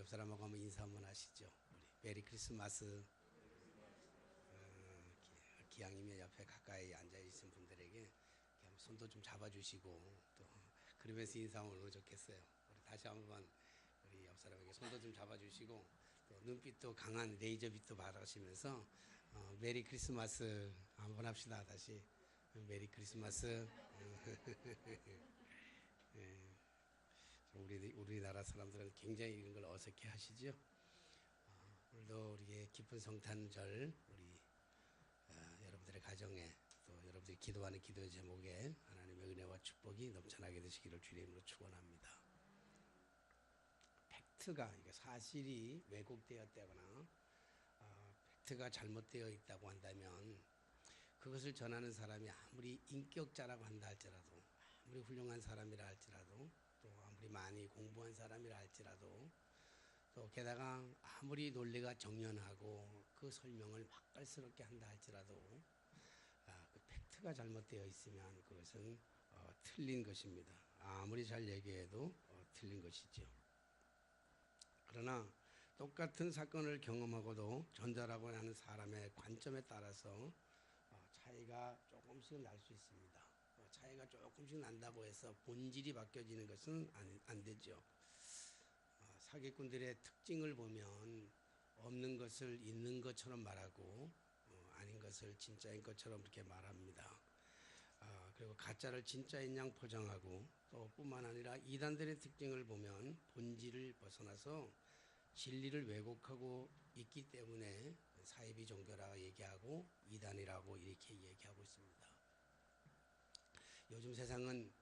사람하고 한번 인사 한번 하시죠. 우리 메리 크리스마스. 기왕이면 옆에 가까이 앉아 계신 분들에게 이렇게 한번 손도 좀 잡아주시고 또 그러면서 인사하면 얼마나 좋겠어요. 우리 다시 한번 우리 옆 사람에게 손도 좀 잡아주시고 또 눈빛도 강한 레이저빛도 받으시면서 메리 크리스마스 한번 합시다. 다시 메리 크리스마스. 예, 우리나라 사람들은 굉장히 이런 걸 어색해 하시죠. 오늘도 우리의 깊은 성탄절 우리 여러분들의 가정에 또 여러분들이 기도하는 기도의 제목에 하나님의 은혜와 축복이 넘쳐나게 되시기를 주님으로 축원합니다. 팩트가 이게 사실이 왜곡되었다거나 팩트가 잘못되어 있다고 한다면 그것을 전하는 사람이 아무리 인격자라고 한다 할지라도 아무리 훌륭한 사람이라 할지라도 또 아무리 많이 공부한 사람이라 할지라도 또 게다가 아무리 논리가 정연하고 그 설명을 맛깔스럽게 한다 할지라도 그 팩트가 잘못되어 있으면 그것은 틀린 것입니다. 아무리 잘 얘기해도 틀린 것이죠. 그러나 똑같은 사건을 경험하고도 전달하고 하는 사람의 관점에 따라서 차이가 조금씩 날 수 있습니다. 차이가 조금씩 난다고 해서 본질이 바뀌어지는 것은 안 되죠. 사기꾼들의 특징을 보면 없는 것을 있는 것처럼 말하고 아닌 것을 진짜인 것처럼 그렇게 말합니다. 그리고 가짜를 진짜인 양 포장하고 또 뿐만 아니라 이단들의 특징을 보면 본질을 벗어나서 진리를 왜곡하고 있기 때문에 사이비 종교라고 얘기하고 이단이라고 이렇게 얘기하고 있습니다. 요즘 세상은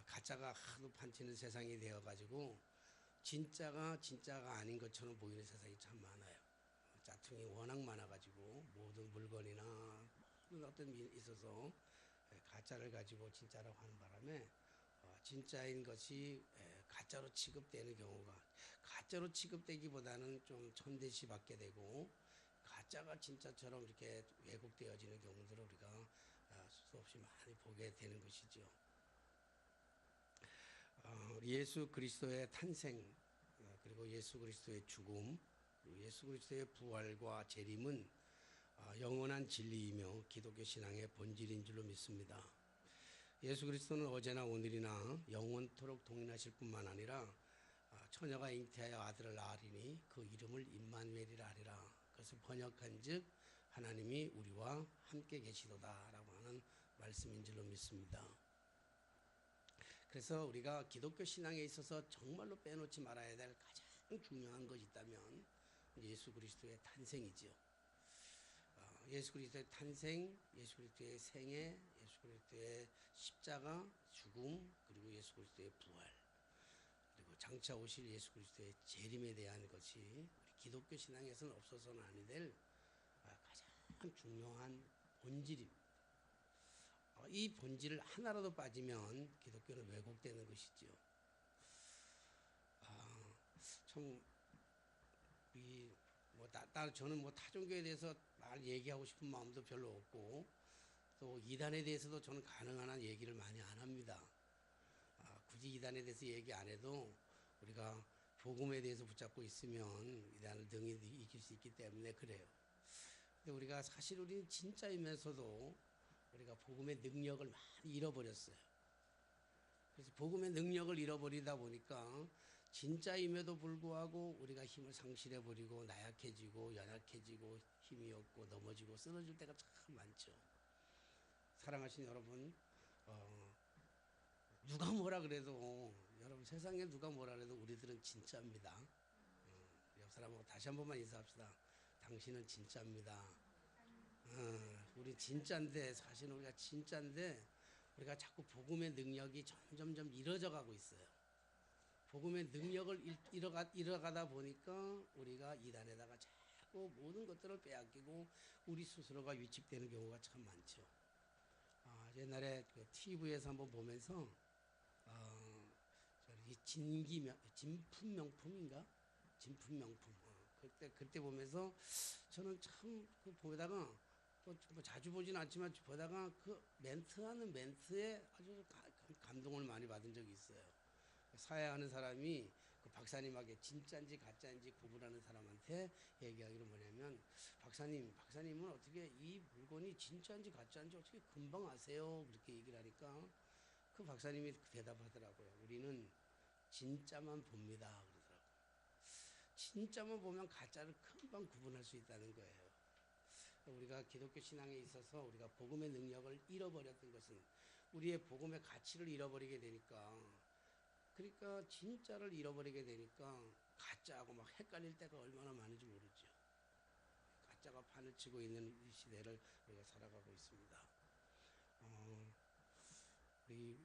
가짜가 하도 판치는 세상이 되어가지고 진짜가 아닌 것처럼 보이는 세상이 참 많아요. 짜퉁이 워낙 많아가지고 모든 물건이나 모든 어떤 일이 있어서 가짜를 가지고 진짜라고 하는 바람에 진짜인 것이 가짜로 취급되는 경우가 가짜로 취급되기보다는 좀 천대시 받게 되고 가짜가 진짜처럼 이렇게 왜곡되어지는 경우들을 우리가 수없이 많이 보게 되는 것이죠. 예수 그리스도의 탄생 그리고 예수 그리스도의 죽음 그리고 예수 그리스도의 부활과 재림은 영원한 진리이며 기독교 신앙의 본질인 줄로 믿습니다. 예수 그리스도는 어제나 오늘이나 영원토록 동일하실 뿐만 아니라 처녀가 잉태하여 아들을 낳으리니 그 이름을 임마누엘이라 하리라. 그것을 번역한즉 하나님이 우리와 함께 계시도다 라고 하는 말씀인 줄로 믿습니다. 그래서 우리가 기독교 신앙에 있어서 정말로 빼놓지 말아야 될 가장 중요한 것이 있다면 예수 그리스도의 탄생이죠. 예수 그리스도의 탄생, 예수 그리스도의 생애, 예수 그리스도의 십자가, 죽음, 그리고 예수 그리스도의 부활, 그리고 장차 오실 예수 그리스도의 재림에 대한 것이 우리 기독교 신앙에서는 없어서는 아니 될 가장 중요한 본질입니다. 이 본질을 하나라도 빠지면 기독교는 왜곡되는 것이죠. 저는 타종교에 대해서 말 얘기하고 싶은 마음도 별로 없고 또 이단에 대해서도 저는 가능한 한 얘기를 많이 안 합니다. 굳이 이단에 대해서 얘기 안 해도 우리가 복음에 대해서 붙잡고 있으면 이단을 등이 이길 수 있기 때문에 그래요. 근데 우리는 진짜이면서도 우리가 복음의 능력을 많이 잃어버렸어요. 그래서 복음의 능력을 잃어버리다 보니까 진짜임에도 불구하고 우리가 힘을 상실해버리고 나약해지고 연약해지고 힘이 없고 넘어지고 쓰러질 때가 참 많죠. 사랑하신 여러분, 누가 뭐라 그래도 여러분 세상에 누가 뭐라 그래도 우리들은 진짜입니다. 옆 사람하고 다시 한 번만 인사합시다. 당신은 진짜입니다. 우리 진짜인데 사실은 우리가 진짜인데 우리가 자꾸 복음의 능력이 점점점 잃어져 가고 있어요. 복음의 능력을 잃어가다 보니까 우리가 이단에다가 자꾸 모든 것들을 빼앗기고 우리 스스로가 위축되는 경우가 참 많죠. 옛날에 그 TV에서 한번 보면서 진품명품인가? 진품명품. 그때 보면서 저는 참 그 보다가 또 뭐 자주 보진 않지만 보다가 그 멘트하는 멘트에 아주 감동을 많이 받은 적이 있어요. 사회하는 사람이 그 박사님에게 진짜인지 가짜인지 구분하는 사람한테 얘기하기로 뭐냐면 박사님은 어떻게 이 물건이 진짜인지 가짜인지 어떻게 금방 아세요? 그렇게 얘기를 하니까 그 박사님이 대답하더라고요. 우리는 진짜만 봅니다. 그러더라고요. 진짜만 보면 가짜를 금방 구분할 수 있다는 거예요. 우리가 기독교 신앙에 있어서 우리가 복음의 능력을 잃어버렸던 것은 우리의 복음의 가치를 잃어버리게 되니까, 그러니까 진짜를 잃어버리게 되니까 가짜하고 막 헷갈릴 때가 얼마나 많은지 모르죠. 가짜가 판을 치고 있는 이 시대를 우리가 살아가고 있습니다. 우리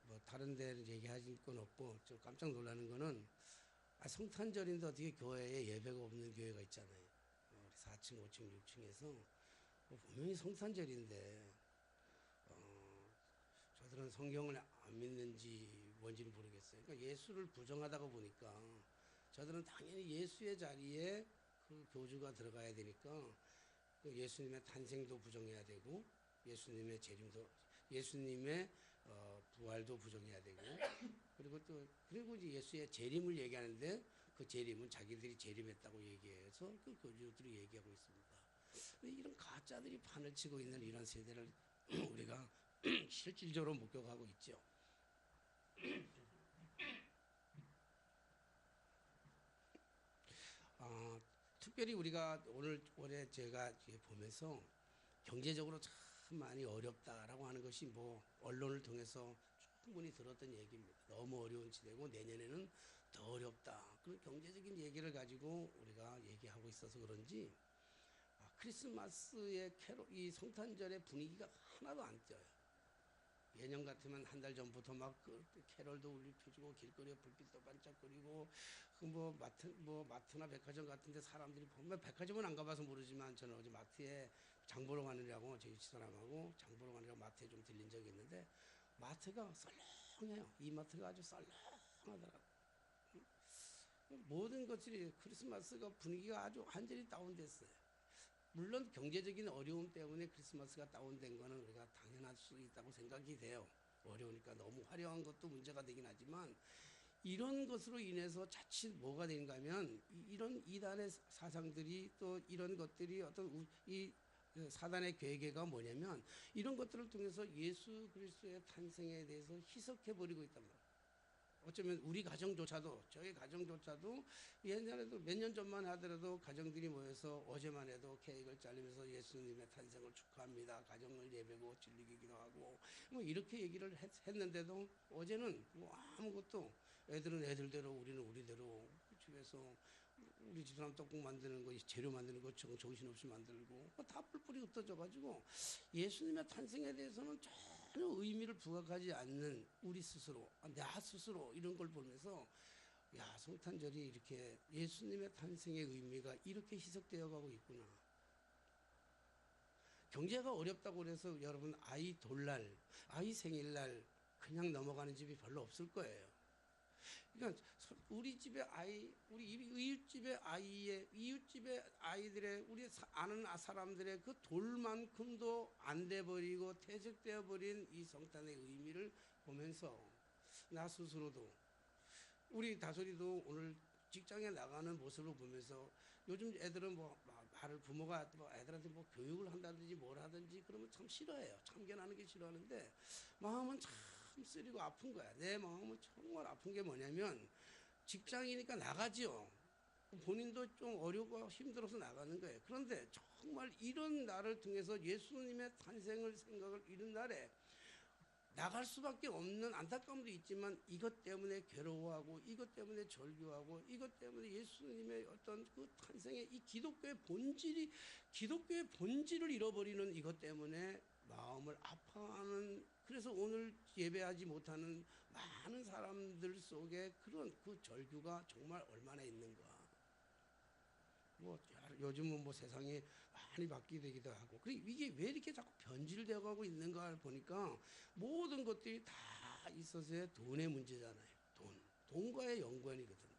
뭐 다른 데 얘기하실 건 없고 좀 깜짝 놀라는 거는 성탄절인데 어떻게 교회에 예배가 없는 교회가 있잖아요. 우리 4층, 5층, 6층에서 분명히 성탄절인데 저들은 성경을 안 믿는지 뭔지는 모르겠어요. 그러니까 예수를 부정하다가 보니까 저들은 당연히 예수의 자리에 그 교주가 들어가야 되니까 예수님의 탄생도 부정해야 되고 예수님의 재림도, 예수님의 부활도 부정해야 되고, 그리고 이제 예수의 재림을 얘기하는데 그 재림은 자기들이 재림했다고 얘기해서 그 교주들이 얘기하고 있습니다. 이런 가짜들이 판을 치고 있는 이런 세대를 우리가 실질적으로 목격하고 있죠. 특별히 우리가 올해 제가 보면서 경제적으로 참 많이 어렵다라고 하는 것이 뭐 언론을 통해서 충분히 들었던 얘기입니다. 너무 어려운 시대고 내년에는 더 어렵다. 그런 경제적인 얘기를 가지고 우리가 얘기하고 있어서 그런지 크리스마스의 이 성탄절의 분위기가 하나도 안 띄어요. 예년 같으면 한 달 전부터 막 캐럴도 울려 펴주고 길거리에 불빛도 반짝거리고 마트나 백화점 같은데 사람들이 보면, 백화점은 안 가봐서 모르지만 저는 어제 마트에 장 보러 가느라고 저희 집사람하고 장 보러 가느라고 마트에 좀 들린 적이 있는데 마트가 썰렁해요. 이 마트가 아주 썰렁하더라고요. 모든 것들이 크리스마스가 분위기가 아주 완전히 다운됐어요. 물론 경제적인 어려움 때문에 크리스마스가 다운된 거는 우리가 당연할 수 있다고 생각이 돼요. 어려우니까 너무 화려한 것도 문제가 되긴 하지만 이런 것으로 인해서 자칫 뭐가 되는가 하면 이런 이단의 사상들이 또 이런 것들이 어떤 이 사단의 괴계가 뭐냐면 이런 것들을 통해서 예수 그리스도의 탄생에 대해서 희석해버리고 있단 말이에요. 어쩌면 우리 가정조차도, 저희 가정조차도 옛날에도 몇 년 전만 하더라도 가정들이 모여서 어제만 해도 케이크를 자르면서 예수님의 탄생을 축하합니다. 가정을 예배고 진리기도 하고 뭐 이렇게 얘기를 했는데도 어제는 뭐 아무것도, 애들은 애들대로 우리는 우리대로 집에서 우리 집사람 떡국 만드는 거, 재료 만드는 거 정신없이 만들고 다 뿔뿔이 흩어져가지고 예수님의 탄생에 대해서는 전혀 의미를 부각하지 않는 우리 스스로, 나 스스로 이런 걸 보면서 야, 성탄절이 이렇게 예수님의 탄생의 의미가 이렇게 희석되어 가고 있구나. 경제가 어렵다고 그래서 여러분 아이 돌날, 아이 생일날 그냥 넘어가는 집이 별로 없을 거예요. 그러니까 우리 집의 아이, 우리 이웃집의 아이들의, 우리 아는 사람들의 그 돌만큼도 안 돼버리고 퇴색되어 버린 이 성탄의 의미를 보면서 나 스스로도, 우리 다솔이도 오늘 직장에 나가는 모습을 보면서 요즘 애들은 부모가 애들한테 교육을 한다든지 뭘 하든지 그러면 참 싫어해요. 참견하는 게 싫어하는데 마음은 참 쓰리고 아픈 거야. 내 마음은 정말 아픈 게 뭐냐면 직장이니까 나가지요. 본인도 좀 어렵고 힘들어서 나가는 거예요. 그런데 정말 이런 날을 통해서 예수님의 탄생을 생각을 이런 날에 나갈 수밖에 없는 안타까움도 있지만 이것 때문에 괴로워하고 이것 때문에 절규하고 이것 때문에 예수님의 어떤 그 탄생의 이 기독교의 본질을 잃어버리는 이것 때문에 마음을 아파하는, 그래서 오늘 예배하지 못하는 많은 사람들 속에 그런 그 절규가 정말 얼마나 있는가. 요즘은 세상이 많이 바뀌기도 하고, 그리고 이게 왜 이렇게 자꾸 변질되어 가고 있는가 보니까 모든 것들이 다 있어서의 돈의 문제잖아요. 돈과의 연관이거든요.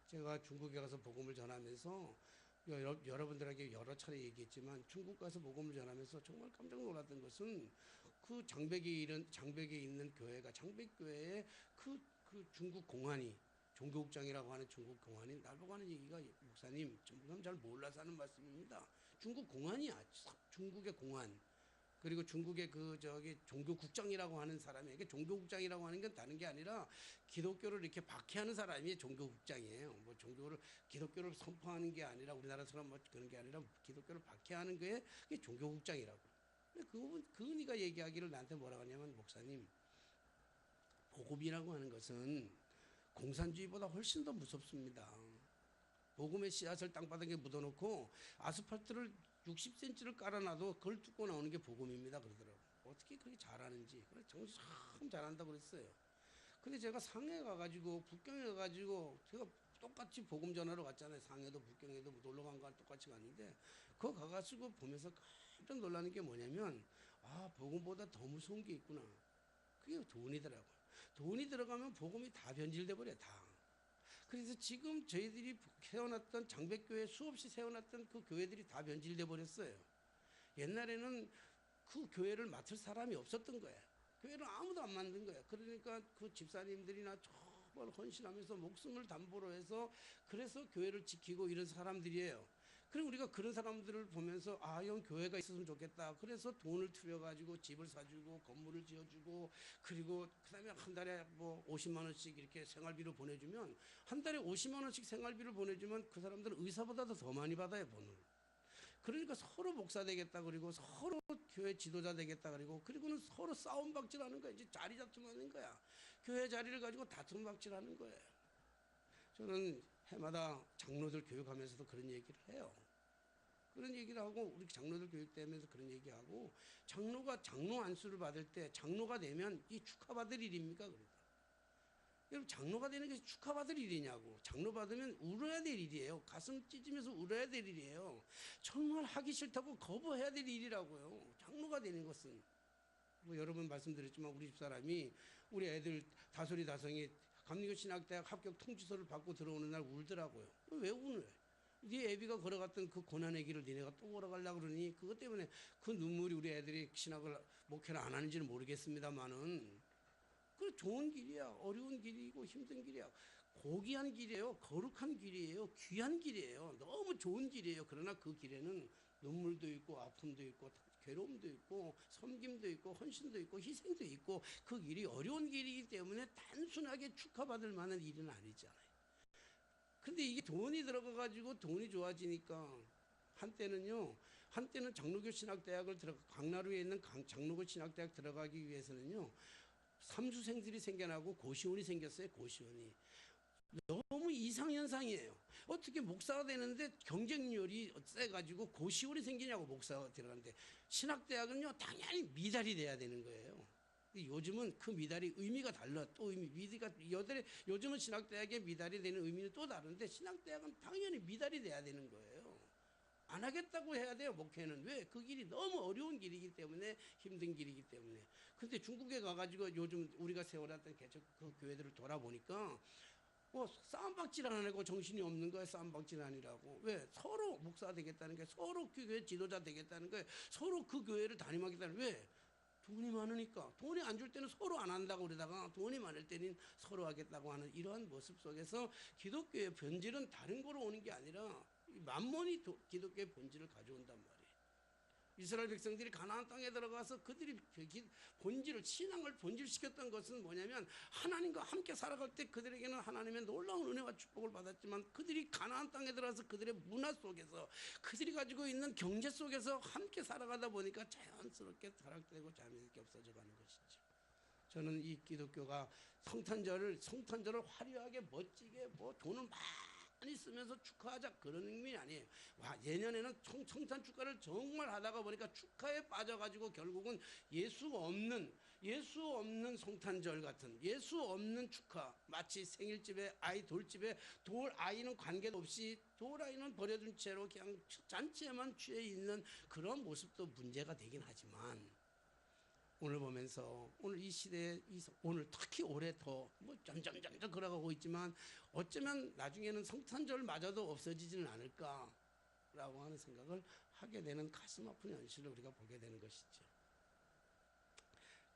제가 중국에 가서 복음을 전하면서 여러분들에게 여러 차례 얘기했지만 중국 가서 복음을 전하면서 정말 깜짝 놀랐던 것은 그 장백에 있는 교회가, 장백교회에 그 중국 공안이 종교국장이라고 하는 중국 공안이 날 보고 하는 얘기가 목사님 좀 잘 몰라서 하는 말씀입니다. 중국 공안이야. 중국의 공안. 그리고 중국의 종교국장이라고 하는 사람에게 종교국장이라고 하는 건 다른 게 아니라 기독교를 이렇게 박해하는 사람이 종교국장이에요. 뭐 기독교를 선포하는 게 아니라 우리나라처럼 뭐 그런 게 아니라 기독교를 박해하는 게 그게 종교국장이라고. 근데 그분이가 얘기하기를 나한테 뭐라고 하냐면 목사님 복음이라고 하는 것은 공산주의보다 훨씬 더 무섭습니다. 복음의 씨앗을 땅바닥에 묻어놓고 아스팔트를 60cm를 깔아놔도 그걸 뚫고 나오는 게 복음입니다 그러더라고요. 어떻게 그렇게 잘하는지. 그래 정신 참 잘한다고 그랬어요. 근데 제가 상해 가가지고 북경에 가가지고 제가 똑같이 복음 전하러 갔잖아요. 상해도 북경에도 놀러 간 거 똑같이 갔는데 그거 가가지고 보면서 깜짝 놀라는 게 뭐냐면 아 복음보다 더 무서운 게 있구나. 그게 돈이더라고요. 돈이 들어가면 복음이 다 변질돼 버려 다. 그래서 지금 저희들이 세워놨던 장백교회 수없이 세워놨던 그 교회들이 다 변질돼 버렸어요. 옛날에는 그 교회를 맡을 사람이 없었던 거예요. 교회를 아무도 안 만든 거예요. 그러니까 그 집사님들이나 정말 헌신하면서 목숨을 담보로 해서 그래서 교회를 지키고 이런 사람들이에요. 그리고 우리가 그런 사람들을 보면서 아, 이런 교회가 있었으면 좋겠다. 그래서 돈을 투여가지고 집을 사주고 건물을 지어주고 그리고 그다음에 한 달에 뭐 50만 원씩 이렇게 생활비로 보내주면 한 달에 50만 원씩 생활비를 보내주면 그 사람들은 의사보다도 더 많이 받아요, 돈을. 그러니까 서로 목사 되겠다 그리고 서로 교회 지도자 되겠다 그리고는 서로 싸움박질하는 거야. 이제 자리 다툼하는 거야. 교회 자리를 가지고 다툼박질하는 거예요. 저는 해마다 장로들 교육하면서도 그런 얘기를 해요. 그런 얘기를 하고 우리 장로들 교육되면서 그런 얘기하고 장로가 장로 안수를 받을 때 장로가 되면 이 축하받을 일입니까? 그러다. 여러분 장로가 되는 게 축하받을 일이냐고. 장로 받으면 울어야 될 일이에요. 가슴 찢으면서 울어야 될 일이에요. 정말 하기 싫다고 거부해야 될 일이라고요. 장로가 되는 것은. 뭐 여러 번 말씀드렸지만 우리 집사람이 우리 애들 다솔이 다성이 감리교 신학대학 합격 통지서를 받고 들어오는 날 울더라고요. 왜 우는 거예요? 네 애비가 걸어갔던 그 고난의 길을 니네가 또 걸어가려고 그러니 그것 때문에 그 눈물이 우리 애들이 신학을 목회를 안 하는지는 모르겠습니다만은 그 좋은 길이야. 어려운 길이고 힘든 길이야. 고귀한 길이에요. 거룩한 길이에요. 귀한 길이에요. 너무 좋은 길이에요. 그러나 그 길에는 눈물도 있고 아픔도 있고 괴로움도 있고 섬김도 있고 헌신도 있고 희생도 있고 그 길이 어려운 길이기 때문에 단순하게 축하받을 만한 일은 아니잖아요. 근데 이게 돈이 들어가가지고 돈이 좋아지니까 한때는 장로교 신학대학을 강나루에 있는 장로교 신학대학 들어가기 위해서는요. 삼수생들이 생겨나고 고시원이 생겼어요. 고시원이. 너무 이상현상이에요. 어떻게 목사가 되는데 경쟁률이 세가지고 고시원이 생기냐고 목사가 들어가는데 신학대학은요 당연히 미달이 돼야 되는 거예요. 요즘은 그 미달이 의미가 달라. 또 요즘은 신학대학의 미달이 되는 의미는 또 다른데 신학대학은 당연히 미달이 돼야 되는 거예요. 안 하겠다고 해야 돼요. 목회는. 왜? 그 길이 너무 어려운 길이기 때문에 힘든 길이기 때문에. 근데 중국에 가가지고 요즘 우리가 세워놨던 개척 그 교회들을 돌아보니까 뭐 싸움박질 안 하고 정신이 없는 거야. 싸움박질 아니라고. 왜? 서로 목사 되겠다는 게 서로 그 교회 지도자 되겠다는 거예요. 서로 그 교회를 담임하겠다는 왜? 돈이 많으니까. 돈이 안 줄 때는 서로 안 한다고 그러다가 돈이 많을 때는 서로 하겠다고 하는 이러한 모습 속에서 기독교의 본질은 다른 거로 오는 게 아니라 만몬이 기독교의 본질을 가져온단 말이에요. 이스라엘 백성들이 가나안 땅에 들어가서 그들이 본질을 신앙을 본질시켰던 것은 뭐냐면 하나님과 함께 살아갈 때 그들에게는 하나님의 놀라운 은혜와 축복을 받았지만 그들이 가나안 땅에 들어가서 그들의 문화 속에서 그들이 가지고 있는 경제 속에서 함께 살아가다 보니까 자연스럽게 타락되고 자연스럽게 없어져 가는 것이죠. 저는 이 기독교가 성탄절을 화려하게 멋지게 뭐 돈을 많이 쓰면서 축하하자 그런 의미 아니에요. 와, 예년에는 성탄 축하를 정말 하다가 보니까 축하에 빠져가지고 결국은 예수 없는 성탄절 같은 예수 없는 축하. 마치 생일집에 아이 돌집에 돌 아이는 관계도 없이 돌 아이는 버려둔 채로 그냥 잔치에만 취해 있는 그런 모습도 문제가 되긴 하지만 오늘 보면서 오늘 이 시대에 오늘 특히 올해 더 뭐 점점 걸어가고 있지만 어쩌면 나중에는 성탄절마저도 없어지지는 않을까라고 하는 생각을 하게 되는 가슴 아픈 현실을 우리가 보게 되는 것이죠.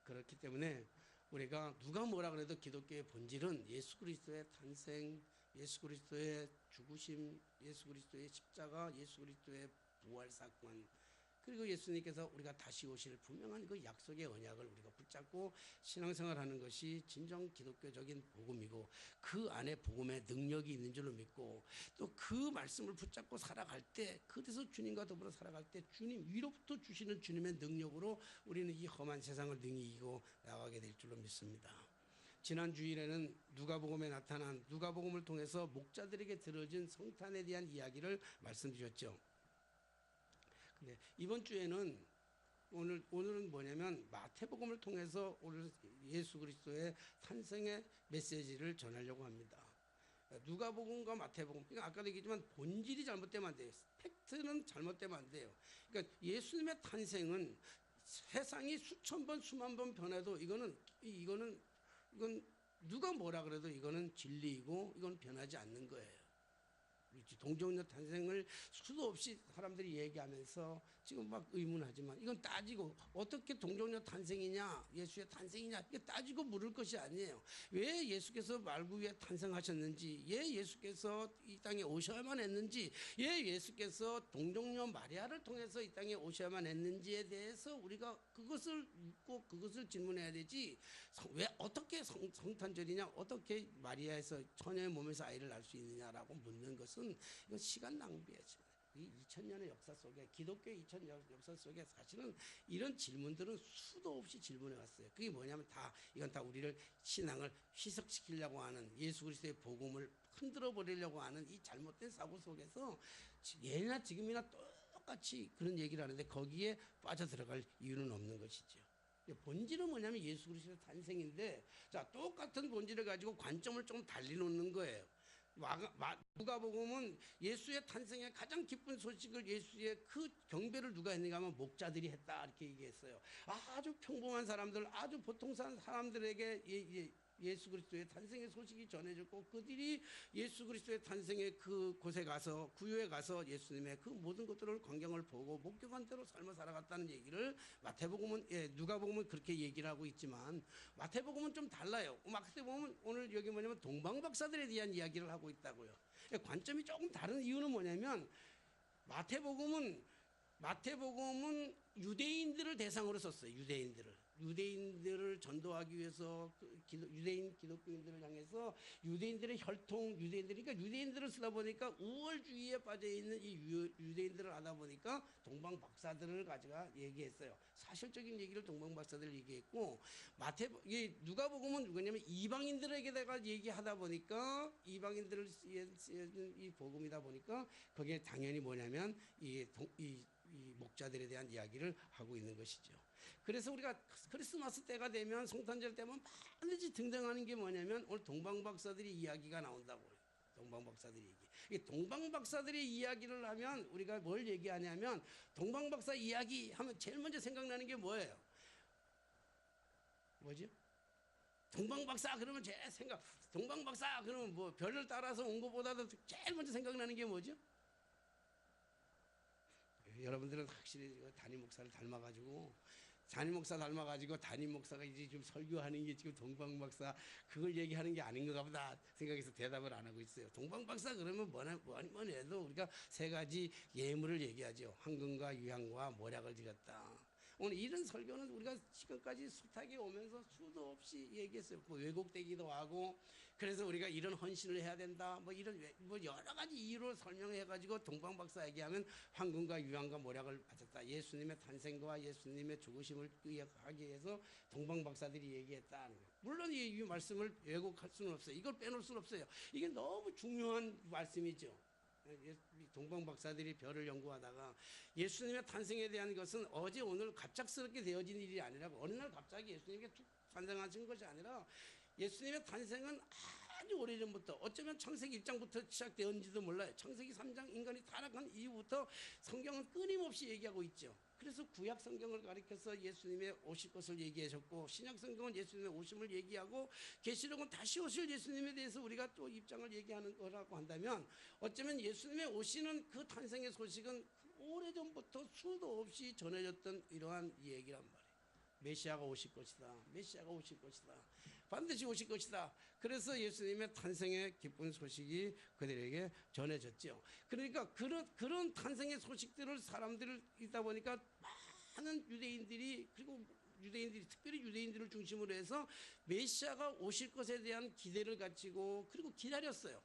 그렇기 때문에 우리가 누가 뭐라 그래도 기독교의 본질은 예수 그리스도의 탄생, 예수 그리스도의 죽으심, 예수 그리스도의 십자가, 예수 그리스도의 부활 사건, 그리고 예수님께서 우리가 다시 오실 분명한 그 약속의 언약을 우리가 붙잡고 신앙생활하는 것이 진정 기독교적인 복음이고, 그 안에 복음의 능력이 있는 줄로 믿고, 또 그 말씀을 붙잡고 살아갈 때, 그래서 주님과 더불어 살아갈 때 주님 위로부터 주시는 주님의 능력으로 우리는 이 험한 세상을 능히 이기고 나가게 될 줄로 믿습니다. 지난 주일에는 누가복음에 나타난, 누가복음을 통해서 목자들에게 들어진 성탄에 대한 이야기를 말씀드렸죠. 근데 이번 주에는 오늘은 뭐냐면 마태복음을 통해서 오늘 예수 그리스도의 탄생의 메시지를 전하려고 합니다. 누가복음과 마태복음, 그러니까 아까도 얘기했지만 본질이 잘못되면 안 돼요. 팩트는 잘못되면 안 돼요. 그러니까 예수님의 탄생은 세상이 수천 번 수만 번 변해도 이건 누가 뭐라 그래도 이거는 진리이고 이건 변하지 않는 거예요. 동정녀 탄생을 수도 없이 사람들이 얘기하면서 지금 막 의문하지만, 이건 따지고 어떻게 동정녀 탄생이냐, 예수의 탄생이냐, 이게 따지고 물을 것이 아니에요. 왜 예수께서 말구 위에 탄생하셨는지, 왜 예수께서 이 땅에 오셔야만 했는지, 왜 예수께서 동정녀 마리아를 통해서 이 땅에 오셔야만 했는지에 대해서 우리가 그것을 묻고 그것을 질문해야 되지, 왜 어떻게 성탄절이냐, 어떻게 마리아에서 처녀의 몸에서 아이를 낳을 수 있느냐라고 묻는 것은 이건 시간 낭비예요. 이 2000년의 역사 속에, 기독교의 2000년 역사 속에 사실은 이런 질문들은 수도 없이 질문해 왔어요. 그게 뭐냐면 이건 다 우리를 신앙을 희석시키려고 하는, 예수 그리스도의 복음을 흔들어 버리려고 하는 이 잘못된 사고 속에서 예나 지금이나 똑같이 그런 얘기를 하는데 거기에 빠져들어갈 이유는 없는 것이죠. 본질은 뭐냐면 예수 그리스도의 탄생인데, 자, 똑같은 본질을 가지고 관점을 좀 달리 놓는 거예요. 누가복음은 예수의 탄생의 가장 기쁜 소식을, 예수의 그 경배를 누가 했는가 하면 목자들이 했다 이렇게 얘기했어요. 아주 평범한 사람들, 아주 보통 사람들에게 예수 그리스도의 탄생의 소식이 전해졌고, 그들이 예수 그리스도의 탄생의 그 곳에 가서, 구유에 가서 예수님의 그 모든 것들을 광경을 보고 목격한 대로 삶을 살아갔다는 얘기를 마태복음은, 누가복음은 그렇게 얘기를 하고 있지만 마태복음은 좀 달라요. 마태복음은 오늘 여기 뭐냐면 동방박사들에 대한 이야기를 하고 있다고요. 관점이 조금 다른 이유는 뭐냐면 마태복음은 유대인들을 대상으로 썼어요. 유대인들을 전도하기 위해서, 유대인 기독교인들을 향해서 유대인들의 혈통, 그러니까 유대인들을 쓰다 보니까 우월주의에 빠져 있는 이 유대인들을 하다 보니까 동방박사들을 가져가 얘기했어요. 사실적인 얘기를 동방박사들 얘기했고, 누가복음은 뭐냐면 이방인들에게다가 얘기하다 보니까, 이방인들을 쓰는 이 복음이다 보니까 거기에 당연히 뭐냐면 이 목자들에 대한 이야기를 하고 있는 것이죠. 그래서 우리가 크리스마스 때가 되면, 성탄절 때면 반드시 등장하는 게 뭐냐면 오늘 동방박사들의 이야기가 나온다고요. 동방박사들의 얘기. 이 동방박사들의 이야기를 하면 우리가 뭘 얘기하냐면, 동방박사 이야기 하면 제일 먼저 생각나는 게 뭐예요? 뭐죠? 동방박사 그러면 동방박사 그러면 뭐 별을 따라서 온 것보다도 제일 먼저 생각나는 게 뭐죠? 여러분들은 확실히 담임 목사를 닮아가지고, 담임 목사가 이제 좀 설교하는 게 지금 동방박사 그걸 얘기하는 게 아닌가 보다 생각해서 대답을 안 하고 있어요. 동방박사 그러면 뭐니 해도 우리가 세 가지 예물을 얘기하죠. 황금과 유향과 모략을 드렸다. 오늘 이런 설교는 우리가 지금까지 숱하게 오면서 수도 없이 얘기했어요. 뭐 왜곡되기도 하고, 그래서 우리가 이런 헌신을 해야 된다, 뭐 여러 가지 이유로 설명해가지고 동방박사 얘기하면 황금과 유황과 모략을 바쳤다, 예수님의 탄생과 예수님의 죽으심을 하기 위해서 동방박사들이 얘기했다. 물론 이 말씀을 왜곡할 수는 없어요. 이걸 빼놓을 수는 없어요. 이게 너무 중요한 말씀이죠. 동방박사들이 별을 연구하다가 예수님의 탄생에 대한 것은 어제 오늘 갑작스럽게 되어진 일이 아니라, 어느 날 갑자기 예수님께 탄생하신 것이 아니라, 예수님의 탄생은 아주 오래전부터, 어쩌면 창세기 1장부터 시작되었는지도 몰라요. 창세기 3장 인간이 타락한 이후부터 성경은 끊임없이 얘기하고 있죠. 그래서 구약 성경을 가리켜서 예수님의 오실 것을 얘기하셨고, 신약 성경은 예수님의 오심을 얘기하고, 계시록은 다시 오실 예수님에 대해서 우리가 또 입장을 얘기하는 거라고 한다면, 어쩌면 예수님의 오시는 그 탄생의 소식은 오래전부터 수도 없이 전해졌던 이러한 얘기란 말이에요. 메시아가 오실 것이다. 메시아가 오실 것이다. 반드시 오실 것이다. 그래서 예수님의 탄생의 기쁜 소식이 그들에게 전해졌죠. 그러니까 그런 탄생의 소식들을 사람들을 있다 보니까 많은 유대인들이, 그리고 유대인들이 특별히 유대인들을 중심으로 해서 메시아가 오실 것에 대한 기대를 가지고 그리고 기다렸어요.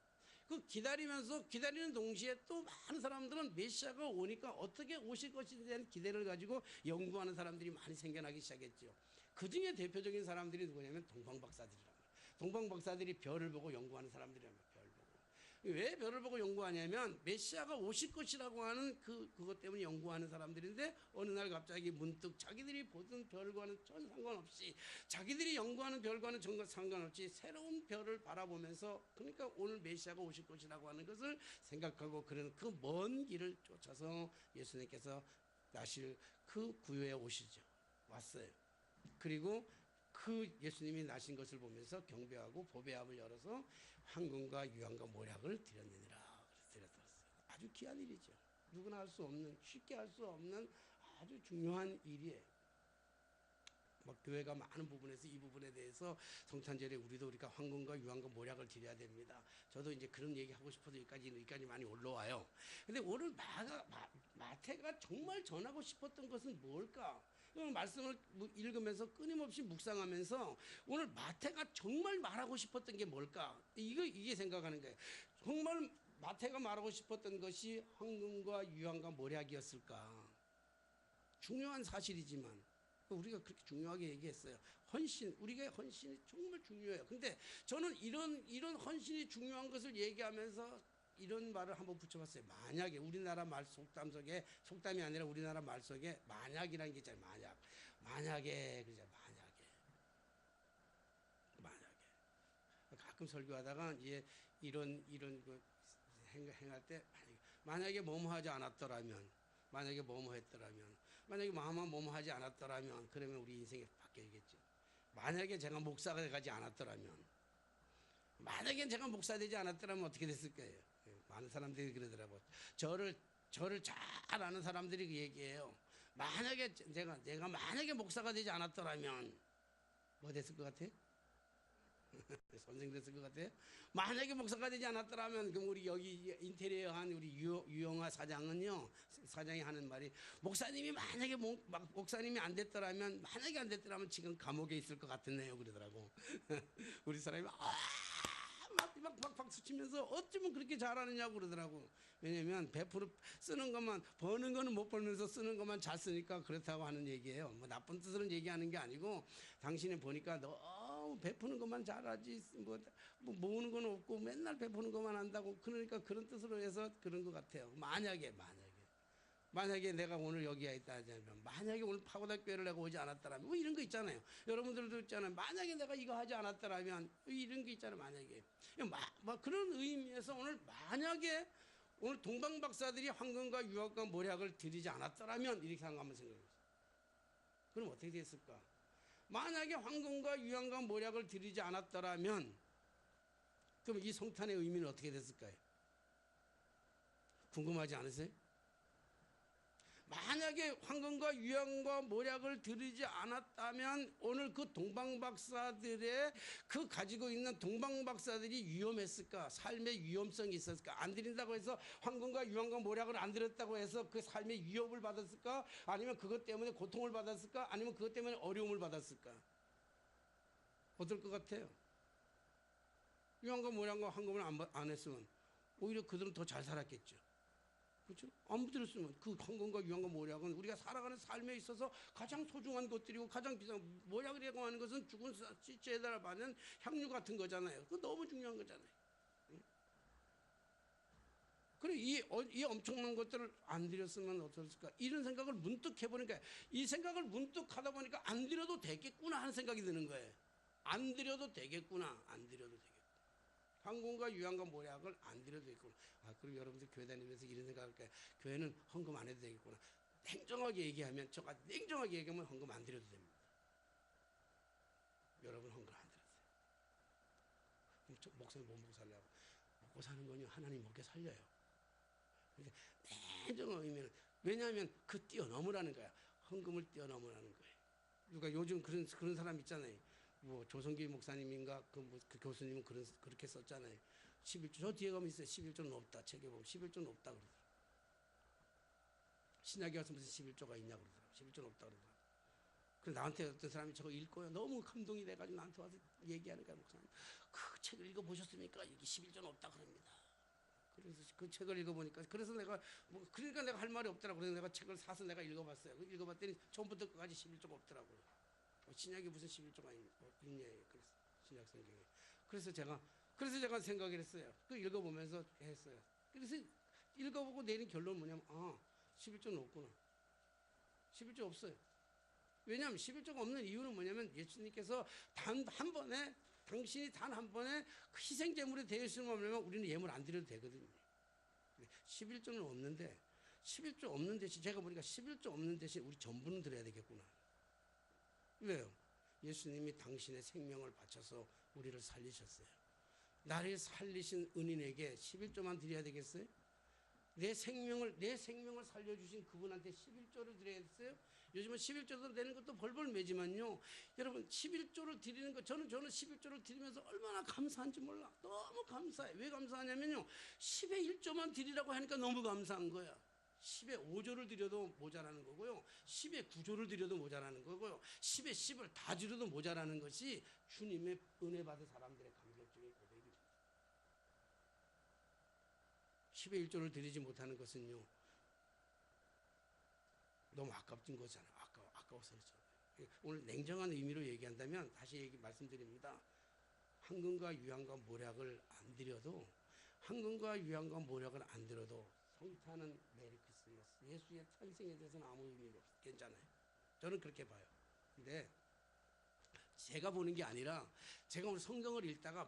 그 기다리는 동시에 또 많은 사람들은 메시아가 오니까 어떻게 오실 것에 대한 기대를 가지고 연구하는 사람들이 많이 생겨나기 시작했죠. 그 중에 대표적인 사람들이 누구냐면 동방박사들이란 말이에요. 동방박사들이 별을 보고 연구하는 사람들이란 말이에요. 별 보고. 왜 별을 보고 연구하냐면 메시아가 오실 것이라고 하는 그것 때문에 연구하는 사람들인데, 어느 날 갑자기 문득 자기들이 보던 별과는 전 상관없이, 자기들이 연구하는 별과는 전 상관없이 새로운 별을 바라보면서, 그러니까 오늘 메시아가 오실 것이라고 하는 것을 생각하고, 그런 그 먼 길을 쫓아서 예수님께서 나실 그 구유에 오시죠. 왔어요. 그리고 그 예수님이 나신 것을 보면서 경배하고 보배함을 열어서 황금과 유황과 모략을 드렸느니라. 드렸어요. 아주 귀한 일이죠. 누구나 할 수 없는, 쉽게 할 수 없는 아주 중요한 일이에요. 교회가 많은 부분에서 이 부분에 대해서 성탄절에 우리가 황금과 유황과 모략을 드려야 됩니다. 저도 이제 그런 얘기 하고 싶어서 여기까지 많이 올라와요. 근데 오늘 마태가 정말 전하고 싶었던 것은 뭘까? 말씀을 읽으면서 끊임없이 묵상하면서 오늘 마태가 정말 말하고 싶었던 게 뭘까? 이게 생각하는 거예요. 정말 마태가 말하고 싶었던 것이 황금과 유황과 모략이었을까? 중요한 사실이지만 우리가 그렇게 중요하게 얘기했어요. 헌신, 우리가 헌신이 정말 중요해요. 근데 저는 이런 헌신이 중요한 것을 얘기하면서 이런 말을 한번 붙여봤어요. 만약에 우리나라 말 속담 속에, 속담이 아니라 우리나라 말 속에 만약이라는 게 있잖아요. 만약에 그죠? 만약에 가끔 설교하다가 이제 이런 그 행할 때 만약에 뭐뭐 하지 않았더라면, 만약에 뭐뭐 했더라면, 만약에 마음만 뭐뭐 하지 않았더라면, 그러면 우리 인생이 바뀌겠죠. 만약에 제가 목사가 되지 않았더라면, 만약에 제가 목사 되지 않았더라면 어떻게 됐을 거예요? 많은 사람들이 그러더라고요. 저를 잘 아는 사람들이 그 얘기해요. 만약에 제가 만약에 목사가 되지 않았더라면 뭐 됐을 것 같아요? 선생 됐을 것 같아요. 만약에 목사가 되지 않았더라면, 그럼 우리 여기 인테리어 한 우리 유영아 사장이 하는 말이, 목사님이 만약에 목사님이 안 됐더라면, 만약에 안 됐더라면 지금 감옥에 있을 것 같았네요. 그러더라고. 우리 사람이 막 박수 치면서 어쩌면 그렇게 잘하느냐고 그러더라고. 왜냐면 100% 쓰는 것만, 버는 거는 못 벌면서 쓰는 것만 잘 쓰니까 그렇다고 하는 얘기예요. 뭐 나쁜 뜻으로 얘기하는 게 아니고, 당신이 보니까 너무 베푸는 것만 잘하지 뭐 모으는 건 없고 맨날 베푸는 것만 한다고, 그러니까 그런 뜻으로 해서 그런 것 같아요. 만약에 내가 오늘 여기에 있다 하자면, 만약에 오늘 파고다교회를 내가 오지 않았더라면, 뭐 이런 거 있잖아요. 여러분들도 있잖아요. 만약에 내가 이거 하지 않았더라면, 이런 게 있잖아요. 만약에 그런 의미에서 오늘 동방박사들이 황금과 유황과 모략을 드리지 않았더라면, 이렇게 한번 생각해보세요. 그럼 어떻게 됐을까? 만약에 황금과 유황과 모략을 드리지 않았더라면, 그럼 이 성탄의 의미는 어떻게 됐을까요? 궁금하지 않으세요? 만약에 황금과 유황과 모략을 드리지 않았다면 오늘 그 동방박사들의 그 가지고 있는 동방박사들이 위험했을까? 삶의 위험성이 있었을까? 안 드린다고 해서 황금과 유황과 모략을 안 드렸다고 해서 그 삶의 위협을 받았을까? 아니면 그것 때문에 고통을 받았을까? 아니면 그것 때문에 어려움을 받았을까? 어떨 것 같아요? 유황과 모략과 황금을 안 했으면 오히려 그들은 더 잘 살았겠죠. 그렇죠? 안 들었으면 그 황금과 유황과 모략은 우리가 살아가는 삶에 있어서 가장 소중한 것들이고 가장 비싼, 모략이라고 하는 것은 죽은 시체에다 받는 향유 같은 거잖아요. 그거 너무 중요한 거잖아요. 그래 이 엄청난 것들을 안 드렸으면 어떨까? 이런 생각을 문득 해보니까, 이 생각을 문득 하다 보니까 안 드려도 되겠구나 하는 생각이 드는 거예요. 안 드려도 되겠구나. 안 드려도 되겠구나. 황금과 유황과 모략을 안 드려도 되겠구나. 그럼 여러분들 교회 다니면서 이런 생각할 거예요. 교회는 헌금 안 해도 되겠구나. 냉정하게 얘기하면 헌금 안 드려도 됩니다. 여러분 헌금 안 드려도 돼요. 그럼 목사님 뭐 먹고 살려고? 먹고 사는 거요, 하나님 먹게 살려요. 그러니까 냉정한 의미는, 왜냐하면 그 뛰어넘으라는 거야. 헌금을 뛰어넘으라는 거예요. 누가 요즘 그런 사람 있잖아요. 뭐 조성기 목사님인가 그 교수님은 그렇게 썼잖아요. 11조 저 뒤에 가면 있어요. 11조는 없다. 책에 보면 11조는 없다 그러더라고요. 신약에 가서 무슨 11조가 있냐 그러더라고요. 11조는 없다 그러더라고요. 그래서 나한테 어떤 사람이 저거 읽고요. 너무 감동이 돼가지고 나한테 와서 얘기하는 거야. 목사님 그 책을 읽어보셨습니까? 여기 11조는 없다 그럽니다. 그래서 그 책을 읽어보니까 그래서 내가 그러니까 내가 할 말이 없더라고. 그래서 내가 책을 사서 내가 읽어봤어요. 읽어봤더니 처음부터 끝까지 11조가 없더라고요. 신약에 무슨 11조가 있냐 그래서 신약 성경에. 그래서 제가 생각을 했어요. 그 읽어보면서 했어요. 그래서 읽어보고 내린 결론은 뭐냐면 11조는 없구나. 11조 없어요. 왜냐하면 11조가 없는 이유는 뭐냐면 예수님께서 단 한 번에 당신이 단 한 번에 희생 제물이 되었으면 우리는 예물 안 드려도 되거든요. 11조는 없는데 11조 없는 대신 제가 보니까 11조 없는 대신 우리 전부는 드려야 되겠구나. 왜요? 예수님이 당신의 생명을 바쳐서 우리를 살리셨어요. 나를 살리신 은인에게 11조만 드려야 되겠어요? 내 생명을 살려주신 그분한테 11조를 드려야겠어요? 요즘은 11조도 내는 것도 벌벌 매지만요. 여러분 11조를 드리는 거 저는 11조를 드리면서 얼마나 감사한지 몰라. 너무 감사해. 왜 감사하냐면요. 10의 1조만 드리라고 하니까 너무 감사한 거야. 10의 5조를 드려도 모자라는 거고요. 10의 9조를 드려도 모자라는 거고요. 10의 10을 다 드려도 모자라는 것이 주님의 은혜 받은 사람들의 감격적인 고백입니다. 10의 1조를 드리지 못하는 것은요. 너무 아깝진 거잖아. 아까워서 그렇죠. 오늘 냉정한 의미로 얘기한다면 다시 말씀드립니다. 황금과 유황과 모략을 안 드려도 성탄은 메리 크리스마스. 예수의 탄생에 대해서는 아무 의미가 없어요. 괜찮아요. 저는 그렇게 봐요. 근데 제가 보는 게 아니라 제가 오늘 성경을 읽다가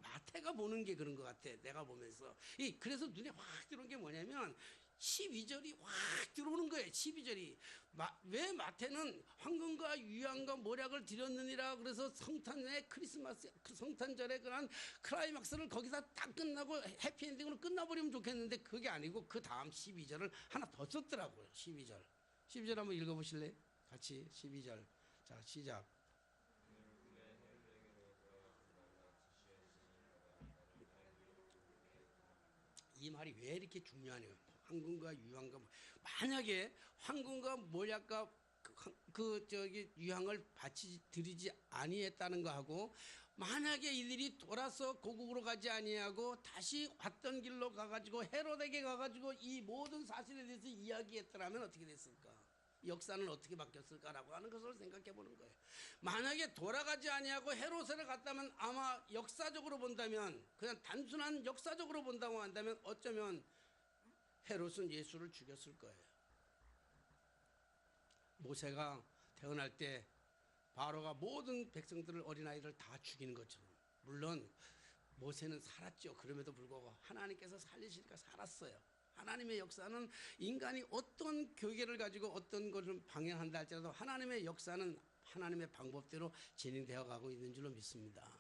마태가 보는 게 그런 것 같아. 내가 보면서 그래서 눈에 확 들어온 게 뭐냐면 12절이 확 들어오는 거예요. 12절이 왜 마태는 황금과 유황과 모략을 드렸느니라 그래서 성탄의 크리스마스 성탄절의 그런 클라이막스를 거기서 딱 끝나고 해피엔딩으로 끝나버리면 좋겠는데 그게 아니고 그 다음 12절을 하나 더 썼더라고요. 12절 한번 읽어보실래요? 같이 12절. 자 시작. 이 말이 왜 이렇게 중요하냐면 황금과 유황과 만약에 황금과 모략과 유황을 드리지 아니했다는 거하고 만약에 이들이 돌아서 고국으로 가지 아니하고 다시 왔던 길로 가가지고 헤롯에게 가가지고 이 모든 사실에 대해서 이야기했더라면 어떻게 됐을까? 역사는 어떻게 바뀌었을까라고 하는 것을 생각해 보는 거예요. 만약에 돌아가지 아니하고 헤롯을 갔다면 아마 역사적으로 본다면 그냥 단순한 역사적으로 본다고 한다면 어쩌면 헤롯은 예수를 죽였을 거예요. 모세가 태어날 때 바로가 모든 백성들을 어린아이들 다 죽이는 것처럼 물론 모세는 살았죠. 그럼에도 불구하고 하나님께서 살리시니까 살았어요. 하나님의 역사는 인간이 어떤 교계를 가지고 어떤 것을 방향한다 할지라도 하나님의 역사는 하나님의 방법대로 진행되어 가고 있는 줄로 믿습니다.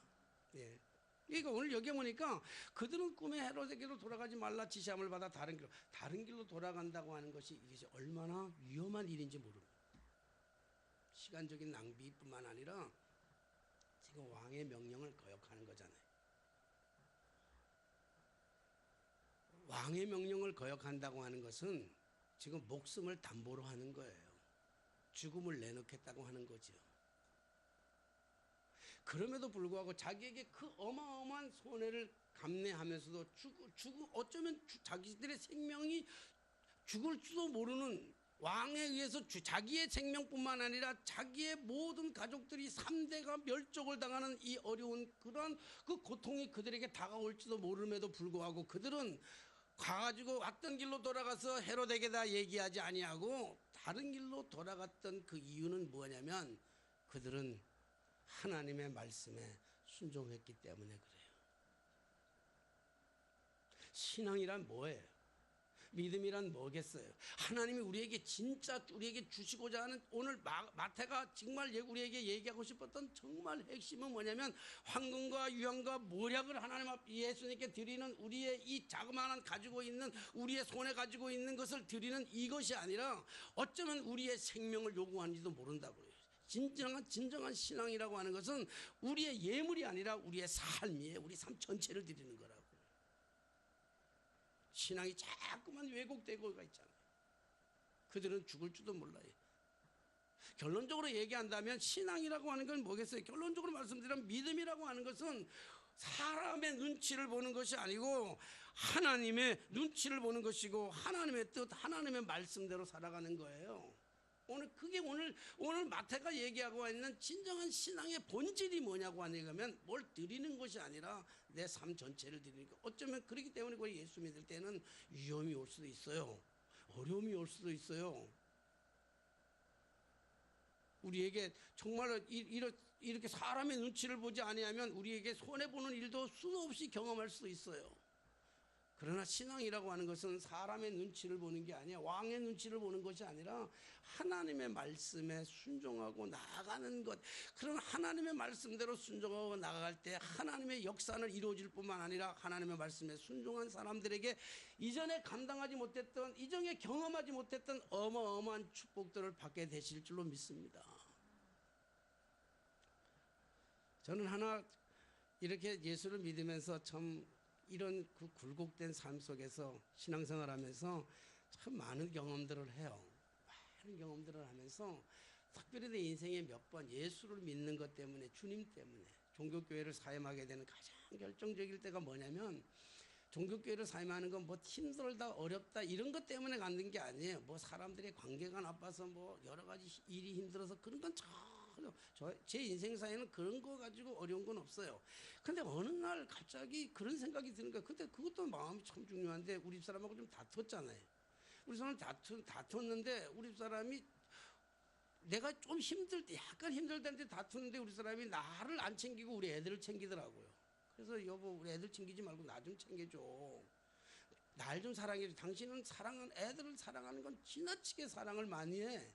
예. 그러니까 오늘 여기 보니까 그들은 꿈에 헤롯에게로 돌아가지 말라 지시함을 받아 다른 길로 돌아간다고 하는 것이 이것이 얼마나 위험한 일인지 모릅니다. 시간적인 낭비뿐만 아니라 지금 왕의 명령을 거역하는 거잖아요. 왕의 명령을 거역한다고 하는 것은 지금 목숨을 담보로 하는 거예요. 죽음을 내놓겠다고 하는 거죠. 그럼에도 불구하고 자기에게 그 어마어마한 손해를 감내하면서도 어쩌면 자기들의 생명이 죽을지도 모르는 왕에 의해서 자기의 생명뿐만 아니라 자기의 모든 가족들이 3대가 멸족을 당하는 이 어려운 그런 그 고통이 그들에게 다가올지도 모름에도 불구하고 그들은 가가지고 왔던 길로 돌아가서 헤롯에게다 얘기하지 아니하고 다른 길로 돌아갔던 그 이유는 뭐냐면 그들은 하나님의 말씀에 순종했기 때문에 그래요. 신앙이란 뭐예요? 믿음이란 뭐겠어요? 하나님이 우리에게 진짜 우리에게 주시고자 하는 오늘 마태가 정말 우리에게 얘기하고 싶었던 정말 핵심은 뭐냐면 황금과 유황과 모략을 하나님 앞 예수님께 드리는 우리의 이 자그마한 가지고 있는 우리의 손에 가지고 있는 것을 드리는 이것이 아니라 어쩌면 우리의 생명을 요구하는지도 모른다고요. 진정한 신앙이라고 하는 것은 우리의 예물이 아니라 우리의 삶이에요. 우리 삶 전체를 드리는 거라고. 신앙이 자꾸만 왜곡되고가 있잖아요. 그들은 죽을 줄도 몰라요. 결론적으로 얘기한다면 신앙이라고 하는 건 뭐겠어요? 결론적으로 말씀드리면 믿음이라고 하는 것은 사람의 눈치를 보는 것이 아니고 하나님의 눈치를 보는 것이고 하나님의 뜻, 하나님의 말씀대로 살아가는 거예요. 오늘 마태가 얘기하고 있는 진정한 신앙의 본질이 뭐냐고 하면 뭘 드리는 것이 아니라 내 삶 전체를 드리는 거. 어쩌면 그렇기 때문에 예수 믿을 때는 위험이 올 수도 있어요. 어려움이 올 수도 있어요. 우리에게 정말로 이렇게 사람의 눈치를 보지 아니하면 우리에게 손해보는 일도 수도 없이 경험할 수도 있어요. 그러나 신앙이라고 하는 것은 사람의 눈치를 보는 게 아니야. 왕의 눈치를 보는 것이 아니라 하나님의 말씀에 순종하고 나아가는 것. 그런 하나님의 말씀대로 순종하고 나아갈 때 하나님의 역사는 이루어질 뿐만 아니라 하나님의 말씀에 순종한 사람들에게 이전에 감당하지 못했던, 이전에 경험하지 못했던 어마어마한 축복들을 받게 되실 줄로 믿습니다. 저는 하나 이렇게 예수를 믿으면서 참 이런 그 굴곡된 삶 속에서 신앙생활하면서 참 많은 경험들을 해요. 많은 경험들을 하면서 특별히 내 인생에 몇 번 예수를 믿는 것 때문에, 주님 때문에 종교교회를 사임하게 되는 가장 결정적일 때가 뭐냐면, 종교교회를 사임하는 건 뭐 힘들다 어렵다 이런 것 때문에 갖는 게 아니에요. 뭐 사람들의 관계가 나빠서 뭐 여러 가지 일이 힘들어서 그런 건 제 인생사에는 그런 거 가지고 어려운 건 없어요. 근데 어느 날 갑자기 그런 생각이 드는 거예요. 근데 그것도 마음이 참 중요한데, 우리 집사람하고 좀 다퉜잖아요. 우리 사람 다퉜는데 우리 사람이 내가 좀 힘들 때, 약간 힘들 때인데 다투는데 우리 사람이 나를 안 챙기고 우리 애들을 챙기더라고요. 그래서 여보, 우리 애들 챙기지 말고 나 좀 챙겨줘. 날 좀 사랑해줘. 당신은 애들을 사랑하는 건 지나치게 사랑을 많이 해.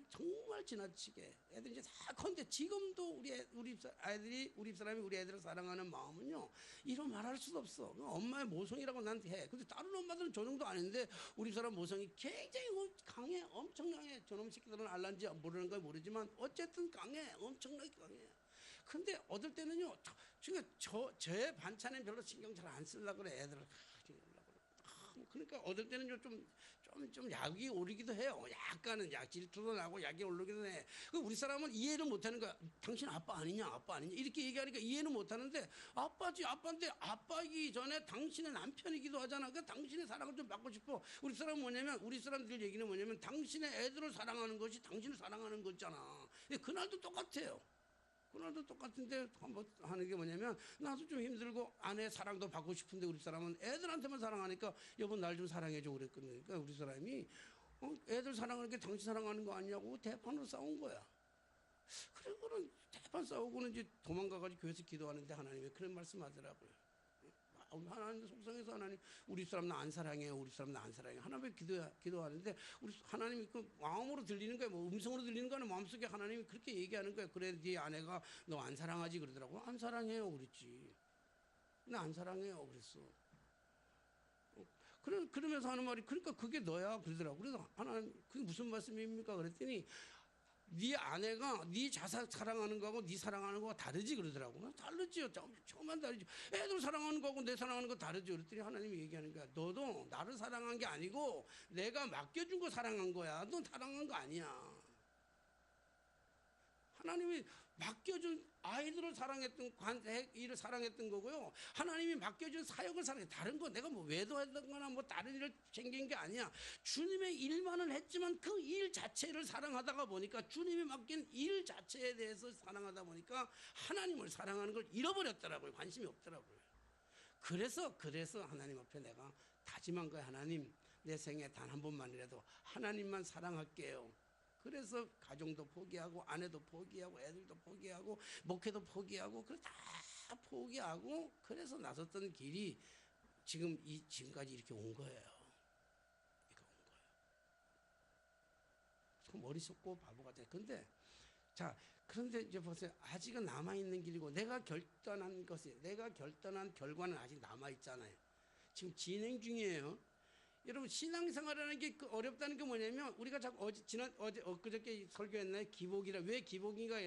정말 지나치게. 애들이 이제 다 컸는데 지금도 우리 집사람이 우리 애들을 사랑하는 마음은요, 이런 말할 수도 없어. 엄마의 모성이라고 난 해. 근데 다른 엄마들은 저 정도 아닌데 우리 집사람 모성이 굉장히 강해. 엄청나게. 저놈 새끼들은 알란지 모르는 걸 모르지만 어쨌든 강해. 엄청나게 강해. 근데 얻을 때는요, 저의 반찬에 별로 신경 잘 안 쓰려고 그래. 애들을 그러니까 얻을 때는요 좀 약이 오르기도 해요. 약간은 질투도 나고 약이 오르기도 해. 우리 사람은 이해를 못하는 거야. 당신 아빠 아니냐, 아빠 아니냐 이렇게 얘기하니까 이해는 못하는데, 아빠지, 아빠인데 아빠이기 전에 당신의 남편이기도 하잖아. 그러니까 당신의 사랑을 좀 받고 싶어. 우리 사람은 뭐냐면, 우리 사람들 얘기는 뭐냐면 당신의 애들을 사랑하는 것이 당신을 사랑하는 거잖아. 그날도 똑같아요. 그날도 똑같은데 한번 하는 게 뭐냐면, 나도 좀 힘들고 아내 사랑도 받고 싶은데 우리 사람은 애들한테만 사랑하니까 여보 날 좀 사랑해줘 그랬거든요. 그러니까 우리 사람이 애들 사랑하는 게 당신 사랑하는 거 아니냐고 대판으로 싸운 거야. 그리고는 대판 싸우고는 이제 도망가가지고 교회에서 기도하는데 하나님이 그런 말씀하더라고요. 하나님 속상해서 하나님, 우리 사람 나 안 사랑해요. 우리 사람 나 안 사랑해요. 하나님이 기도하는데 우리 하나님이 그 마음으로 들리는 거예요. 뭐 음성으로 들리는 거 아니라 마음속에 하나님이 그렇게 얘기하는 거예요. 그래 네 아내가 너 안 사랑하지 그러더라고. 안 사랑해요 그랬지. 나 안 사랑해요 그랬어. 그러면서 하는 말이, 그러니까 그게 너야 그러더라고. 그래서 하나님 그게 무슨 말씀입니까 그랬더니, 네 아내가 네 자사 사랑하는 거하고 네 사랑하는 거가 다르지 그러더라고. 다르지요. 조금만 다르지. 애들 사랑하는 거하고 내 사랑하는 거 다르지. 그랬더니 하나님이 얘기하는 거야. 너도 나를 사랑한 게 아니고 내가 맡겨준 거 사랑한 거야. 넌 사랑한 거 아니야. 하나님이 맡겨준 아이들을 사랑했던 일을 사랑했던 거고요. 하나님이 맡겨준 사역을 사랑해. 다른 거 내가 뭐 외도했던 거나 뭐 다른 일을 챙긴 게 아니야. 주님의 일만은 했지만 그 일 자체를 사랑하다가 보니까, 주님이 맡긴 일 자체에 대해서 사랑하다 보니까 하나님을 사랑하는 걸 잃어버렸더라고요. 관심이 없더라고요. 그래서 하나님 앞에 내가 다짐한 거야. 하나님, 내 생에 단 한 번만이라도 하나님만 사랑할게요. 그래서 가정도 포기하고 아내도 포기하고 애들도 포기하고 목회도 포기하고 다 포기하고, 그래서 나섰던 길이 지금까지 이렇게 온 거예요. 이렇게 온 거예요. 참 머리 썩고 바보 같아요. 그런데 이제 보세요. 아직은 남아있는 길이고, 내가 결단한 결과는 아직 남아있잖아요. 지금 진행 중이에요. 여러분 신앙생활이라는 게 어렵다는 게 뭐냐면 우리가 자꾸 엊그저께 설교했나요? 기복이라 왜 기복인가?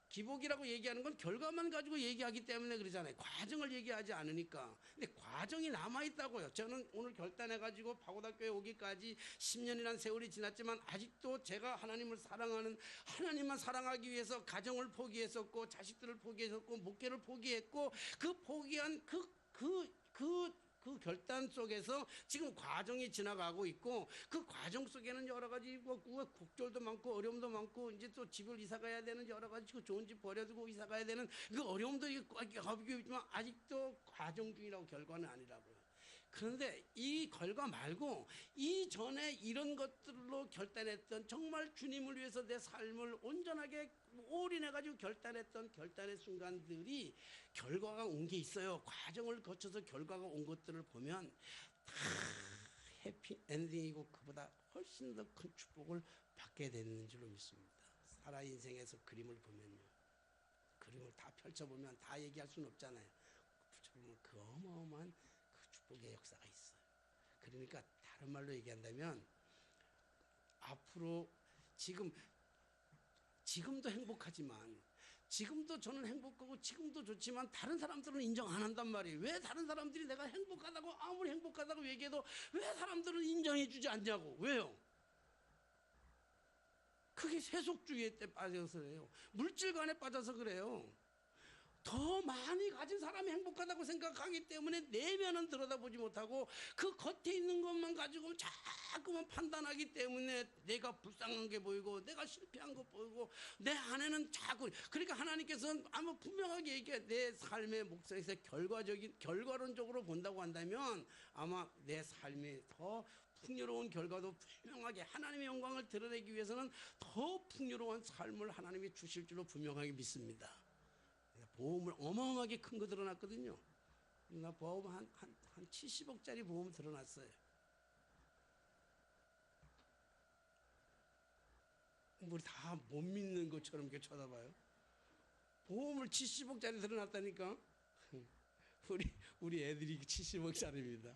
기복이라고 얘기하는 건 결과만 가지고 얘기하기 때문에 그러잖아요. 과정을 얘기하지 않으니까. 근데 과정이 남아있다고요. 저는 오늘 결단해가지고 파고다교에 오기까지 10년이란 세월이 지났지만 아직도 제가 하나님을 사랑하는, 하나님만 사랑하기 위해서 가정을 포기했었고 자식들을 포기했었고 목회를 포기했고 그 포기한 그 결단 속에서 지금 과정이 지나가고 있고 그 과정 속에는 여러 가지 곡절도 많고 어려움도 많고 이제 또 집을 이사 가야 되는 여러 가지 그 좋은 집 버려두고 이사 가야 되는 그 어려움도 있지만 아직도 과정 중이라고 결과는 아니라고요. 그런데 이 결과 말고 이전에 이런 것들로 결단했던 정말 주님을 위해서 내 삶을 온전하게 올인해가지고 결단했던 결단의 순간들이 결과가 온 게 있어요. 과정을 거쳐서 결과가 온 것들을 보면 다 해피 엔딩이고 그보다 훨씬 더 큰 축복을 받게 되는 줄로 믿습니다. 살아 인생에서 그림을 보면요. 그림을 다 펼쳐보면 다 얘기할 수는 없잖아요. 펼쳐보면 그 어마어마한 그 축복의 역사가 있어요. 그러니까 다른 말로 얘기한다면 앞으로 지금도 행복하지만 지금도 저는 행복하고 지금도 좋지만 다른 사람들은 인정 안 한단 말이에요. 왜 다른 사람들이 내가 행복하다고 아무리 행복하다고 얘기해도 왜 사람들은 인정해 주지 않냐고. 왜요? 그게 세속주의에 빠져서 그래요. 물질관에 빠져서 그래요. 더 많이 가진 사람이 행복하다고 생각하기 때문에 내면은 들여다보지 못하고 그 겉에 있는 것만 가지고 자꾸만 판단하기 때문에 내가 불쌍한 게 보이고 내가 실패한 거 보이고 내 안에는 자꾸 그러니까 하나님께서는 아마 분명하게 얘기해 내 삶의 목적에서 결과론적으로 본다고 한다면 아마 내 삶이 더 풍요로운 결과도 분명하게 하나님의 영광을 드러내기 위해서는 더 풍요로운 삶을 하나님이 주실 줄로 분명하게 믿습니다. 보험을 어마어마하게 큰 거 들어놨거든요. 나 보험 한 70억짜리 보험 들어놨어요. 우리 다 못 믿는 것처럼 이렇게 쳐다봐요. 보험을 70억짜리 들어놨다니까. 우리 애들이 70억짜리입니다.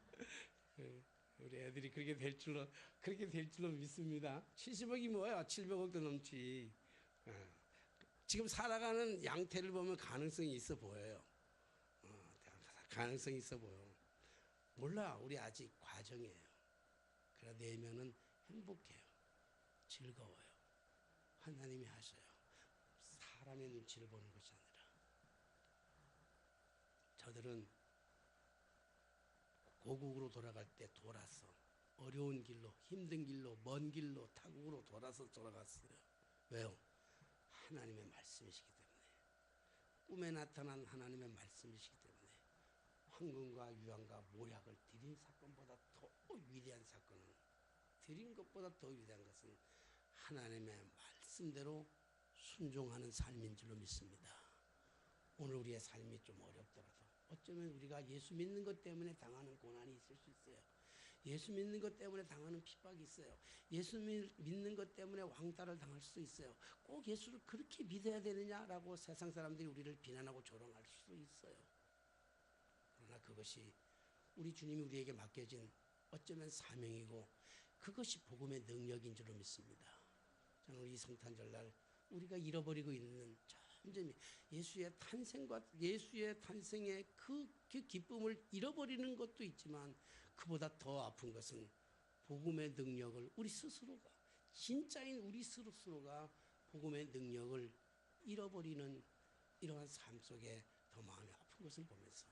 우리 애들이 그렇게 될 줄로 믿습니다. 70억이 뭐야? 700억도 넘지. 지금 살아가는 양태를 보면 가능성이 있어 보여요. 가능성이 있어 보여. 몰라, 우리 아직 과정이에요. 그러나 내면은 행복해요. 즐거워요. 하나님이 하셔요. 사람의 눈치를 보는 것이 아니라. 저들은 고국으로 돌아갈 때 돌아서 어려운 길로, 힘든 길로, 먼 길로 타국으로 돌아갔어요. 왜요? 하나님의 말씀이시기 때문에. 꿈에 나타난 하나님의 말씀이시기 때문에. 황금과 유황과 모략을 드린 사건보다 더 위대한 사건은, 드린 것보다 더 위대한 것은 하나님의 말씀대로 순종하는 삶인 줄로 믿습니다. 오늘 우리의 삶이 좀 어렵더라도 어쩌면 우리가 예수 믿는 것 때문에 당하는 고난이 있을 수 있어요. 예수 믿는 것 때문에 당하는 핍박이 있어요. 예수 믿는 것 때문에 왕따를 당할 수도 있어요. 꼭 예수를 그렇게 믿어야 되느냐라고 세상 사람들이 우리를 비난하고 조롱할 수도 있어요. 그러나 그것이 우리 주님이 우리에게 맡겨진 어쩌면 사명이고 그것이 복음의 능력인 줄로 믿습니다. 저는 이 성탄절날 우리가 잃어버리고 있는 점점 예수의 탄생의 그 기쁨을 잃어버리는 것도 있지만 그보다 더 아픈 것은 복음의 능력을 우리 스스로가, 진짜인 우리 스스로가 복음의 능력을 잃어버리는 이러한 삶 속에 더 마음이 아픈 것을 보면서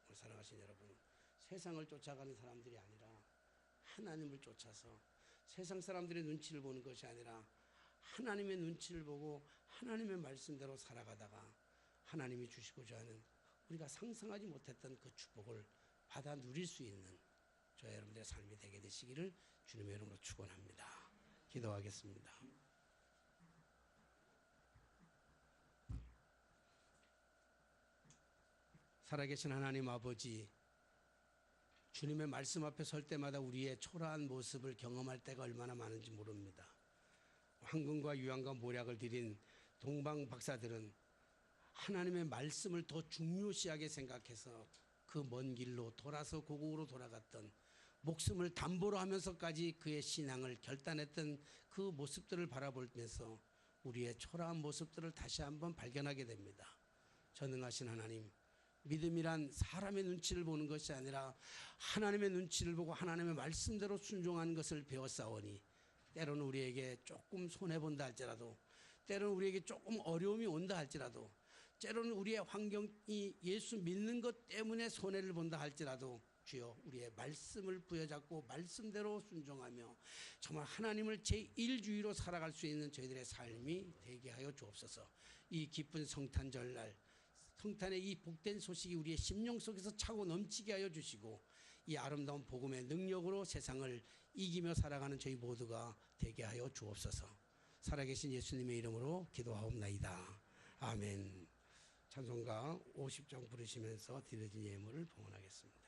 오늘 사랑하신 여러분, 세상을 쫓아가는 사람들이 아니라 하나님을 쫓아서 세상 사람들의 눈치를 보는 것이 아니라 하나님의 눈치를 보고 하나님의 말씀대로 살아가다가 하나님이 주시고자 하는 우리가 상상하지 못했던 그 축복을 받아 누릴 수 있는 저와 여러분들의 삶이 되게 되시기를 주님의 이름으로 축원합니다. 기도하겠습니다. 살아계신 하나님 아버지, 주님의 말씀 앞에 설 때마다 우리의 초라한 모습을 경험할 때가 얼마나 많은지 모릅니다. 황금과 유황과 모략을 드린 동방 박사들은 하나님의 말씀을 더 중요시하게 생각해서 그 먼 길로 돌아서 고국으로 돌아갔던 목숨을 담보로 하면서까지 그의 신앙을 결단했던 그 모습들을 바라보면서 우리의 초라한 모습들을 다시 한번 발견하게 됩니다. 전능하신 하나님, 믿음이란 사람의 눈치를 보는 것이 아니라 하나님의 눈치를 보고 하나님의 말씀대로 순종하는 것을 배웠사오니 때로는 우리에게 조금 손해본다 할지라도, 때로는 우리에게 조금 어려움이 온다 할지라도, 때로는 우리의 환경이 예수 믿는 것 때문에 손해를 본다 할지라도 주여 우리의 말씀을 부여잡고 말씀대로 순종하며 정말 하나님을 제1주의로 살아갈 수 있는 저희들의 삶이 되게 하여 주옵소서. 이 기쁜 성탄절날, 성탄의 이 복된 소식이 우리의 심령 속에서 차고 넘치게 하여 주시고 이 아름다운 복음의 능력으로 세상을 이기며 살아가는 저희 모두가 되게 하여 주옵소서. 살아계신 예수님의 이름으로 기도하옵나이다. 아멘. 찬송가 50장 부르시면서 드려진 예물을 봉헌하겠습니다.